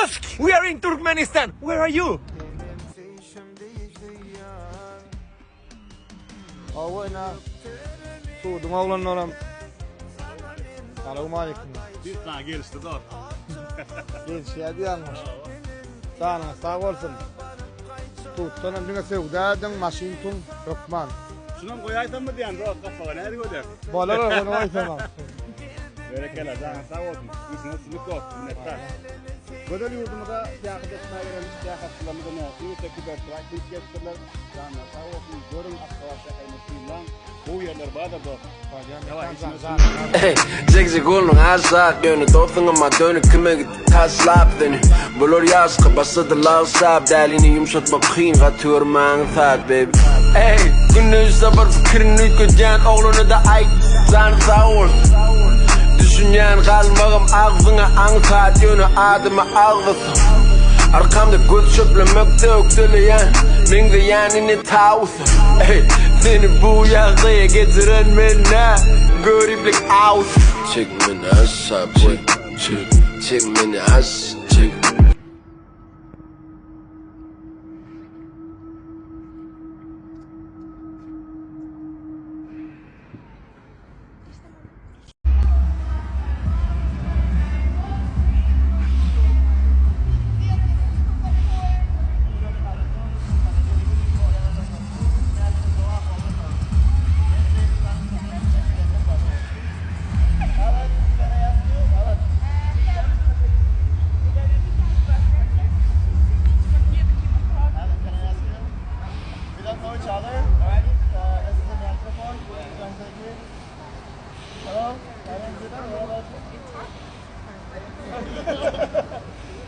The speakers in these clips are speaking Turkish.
Kursk! We are in Turkmenistan. Where are you? Avayna. Tuğdum oğlanlarım. Selamun aleyküm. Bir tane gelişti doğru. Gelişe diyanmış. Sana sağ olsun. Tuğdan önce sevdadın maşintun Türkmen. Şunun koyaydan mı diyen doğru kafağa nerede koyar? Balalar onu aytamam. Berekela sağ olsun. Üstüne sülük yok. Minnettar. Gödel yurdumda siyahat etmeye gelen siyahatçılarımızda ne? Yüksek bir traktik geçtiler. Canlar sağ olsun. Görün akvaşa kaymasıyla. Bu yerler bağda doğru. Hey, zig olun azak yönü Doğduğun ama dönü kime gitti taslap dönü Bulur yazgı basıdı lav sab Dəlini yumuşatma kıyın katıyorum ağın saat baby Hey, gündüz sabır fikrin ülküden Oğlunu da ay zanı sağ olsun Düşünen kalmağım ağzına ankat yönü adıma ağlasın Arkamda göz çöplemekte öktüleyen Min de yanini tavusun Seni bu yakaya getiren menne Gariplik out Çek beni aşağı çek beni aşağı çek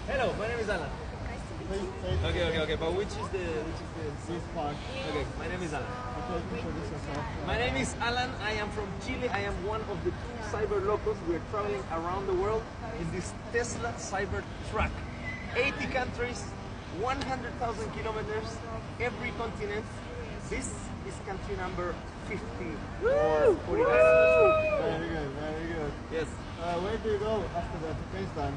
Hello, my name is Alan. Okay, but which is this part? Okay, my name is Alan. My name is Alan. I am from Chile. I am one of the 2 cyber locals. We are traveling around the world in this Tesla cyber truck. 80 countries, 100,000 kilometers, every continent. This is country number 50 or 49. Very good, very good. Yes. Where do you go after that? Pakistan?